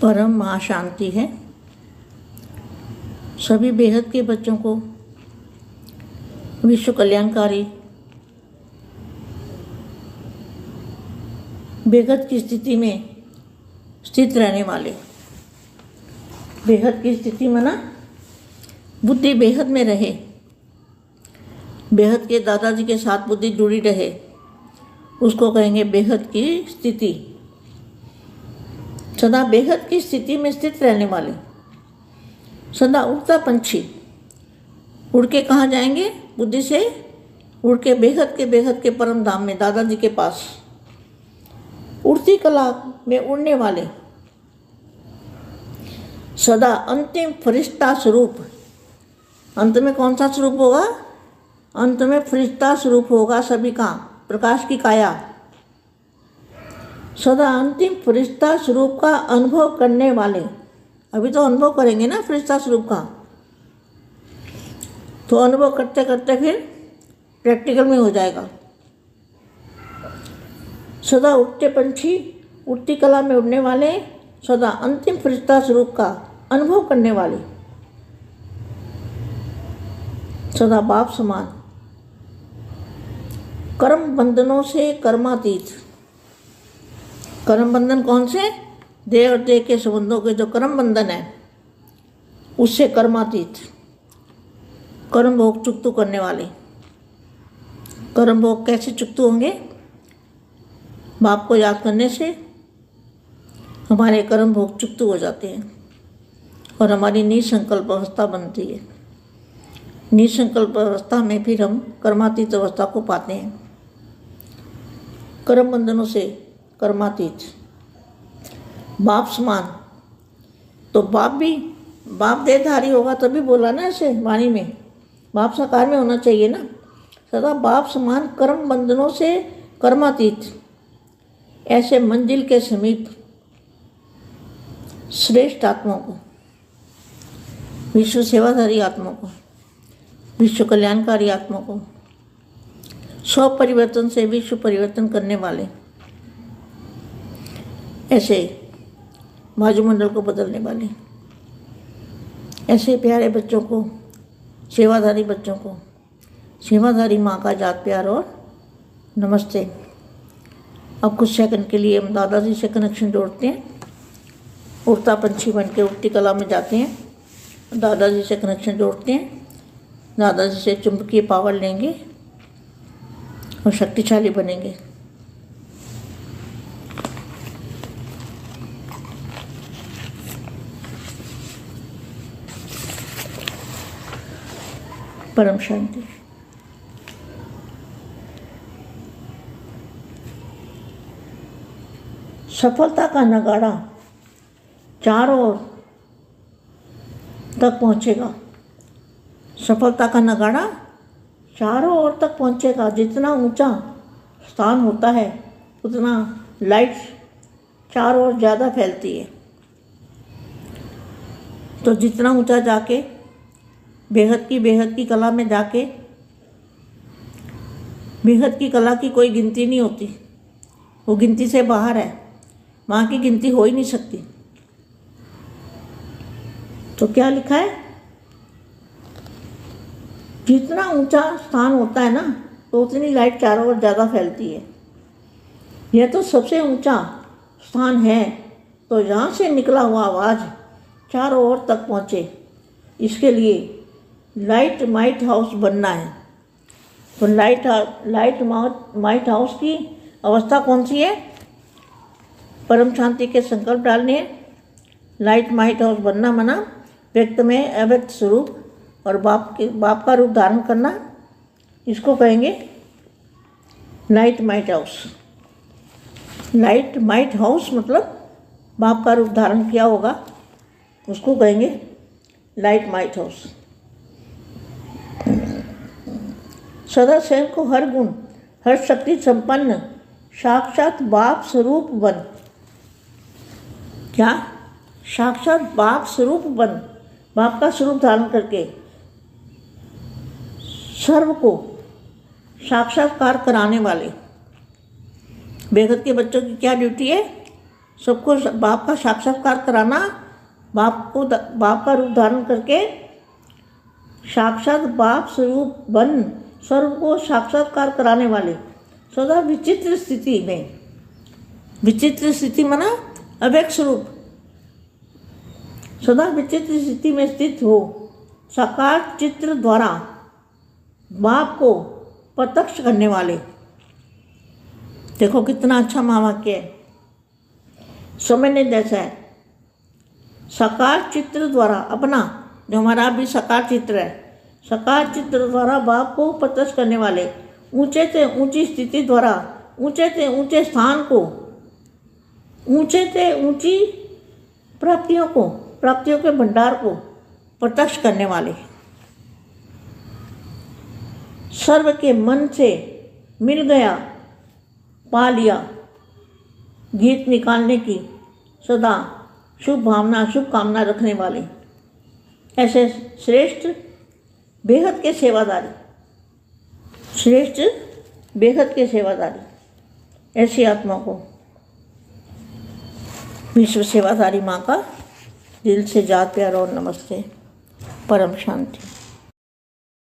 परम महाशांति है। सभी बेहद के बच्चों को विश्व कल्याणकारी बेहद की स्थिति में स्थित रहने वाले, बेहद की स्थिति में ना बुद्धि बेहद में रहे, बेहद के दादाजी के साथ बुद्धि जुड़ी रहे, उसको कहेंगे बेहद की स्थिति। सदा बेहद की स्थिति में स्थित रहने वाले, सदा उड़ता पंछी। उड़ के कहाँ जाएंगे? बुद्धि से उड़ के बेहद के परम धाम में, दादाजी के पास। उड़ती कला में उड़ने वाले, सदा अंतिम फरिश्ता स्वरूप। अंत में कौन सा स्वरूप होगा? अंत में फरिश्ता स्वरूप होगा सभी का, प्रकाश की काया। सदा अंतिम फरिश्ता स्वरूप का अनुभव करने वाले। अभी तो अनुभव करेंगे ना फरिश्ता स्वरूप का, तो अनुभव करते करते फिर प्रैक्टिकल में हो जाएगा। सदा उड़ते पंछी, उड़ती कला में उड़ने वाले, सदा अंतिम फरिश्ता स्वरूप का अनुभव करने वाले, सदा बाप समान, कर्म बंधनों से कर्मातीत। कर्म बंधन कौन से? देह और देह के संबंधों के जो कर्म बंधन है, उससे कर्मातीत। कर्म भोग चुक्तु करने वाले। कर्म भोग कैसे चुक्तु होंगे? बाप को याद करने से हमारे कर्म भोग चुक्तु हो जाते हैं और हमारी निसंकल्प अवस्था बनती है। निसंकल्प अवस्था में फिर हम कर्मातीत अवस्था को पाते हैं। कर्म बंधनों से कर्मातीत, बाप समान। तो बाप देहधारी होगा तभी बोला ना ऐसे वाणी में, बाप साकार में होना चाहिए ना। सदा बाप समान, कर्म बंधनों से कर्मातीत, ऐसे मंजिल के समीप श्रेष्ठ आत्मा को, विश्व सेवाधारी आत्मा को, विश्व कल्याणकारी आत्मा को, स्व परिवर्तन से विश्व परिवर्तन करने वाले, ऐसे वायुमंडल को बदलने वाले, ऐसे प्यारे बच्चों को, सेवाधारी बच्चों को, सेवाधारी माँ का जात प्यार और नमस्ते। अब कुछ सेकंड के लिए हम दादाजी से कनेक्शन जोड़ते हैं। उड़ता पंछी बन के उड़ती कला में जाते हैं, दादाजी से कनेक्शन जोड़ते हैं, दादाजी से चुंबकीय पावर लेंगे और शक्तिशाली बनेंगे। परम शांति। सफलता का नगाड़ा चारों ओर तक पहुंचेगा। सफलता का नगाड़ा चारों ओर तक पहुंचेगा। जितना ऊंचा स्थान होता है उतना लाइट चारों ओर ज़्यादा फैलती है। तो जितना ऊंचा जाके बेहद की कला में जाके, बेहद की कला की कोई गिनती नहीं होती, वो गिनती से बाहर है, वहाँ की गिनती हो ही नहीं सकती। तो क्या लिखा है? जितना ऊंचा स्थान होता है ना, तो उतनी लाइट चारों ओर ज़्यादा फैलती है। यह तो सबसे ऊंचा स्थान है, तो यहाँ से निकला हुआ आवाज़ चारों ओर तक पहुँचे, इसके लिए लाइट माइट हाउस बनना है। तो लाइट माइट हाउस की अवस्था कौन सी है? परम शांति के संकल्प डालने हैं। लाइट माइट हाउस बनना मना व्यक्त में अव्यक्त स्वरूप और बाप का रूप धारण करना, इसको कहेंगे light might house. Light might house मतलब बाप का रूप धारण किया होगा, उसको कहेंगे लाइट माइट हाउस। सदा स्वयं को हर गुण, हर शक्ति संपन्न साक्षात बाप स्वरूप बन। क्या? साक्षात बाप स्वरूप बन। बाप का स्वरूप धारण करके सर्व को साक्षात्कार कराने वाले। बेहद के बच्चों की क्या ड्यूटी है? सबको बाप का साक्षात्कार कराना, बाप का रूप धारण करके साक्षात बाप स्वरूप बन सर्व को साक्षात्कार कराने वाले, सदा विचित्र स्थिति में, विचित्र स्थिति माना अव्यक्त स्वरूप, सदा विचित्र स्थिति में स्थित हो साकार चित्र द्वारा बाप को प्रत्यक्ष करने वाले। देखो कितना अच्छा महावाक्य है, समझने जैसा है। साकार चित्र द्वारा अपना, जो हमारा भी साकार चित्र है, साकार चित्र द्वारा बाप को प्रत्यक्ष करने वाले, ऊंचे से ऊंची स्थिति द्वारा ऊंचे से ऊंचे स्थान को, ऊंचे से ऊंची प्राप्तियों के भंडार को प्रत्यक्ष करने वाले, सर्व के मन से मिल गया पा लिया गीत निकालने की सदा शुभ भावना शुभ कामना रखने वाले, ऐसे श्रेष्ठ बेहद के सेवादारी, श्रेष्ठ बेहद के सेवादारी, ऐसी आत्मा को विश्व सेवाधारी माँ का दिल से जात प्यार और नमस्ते। परम शांति।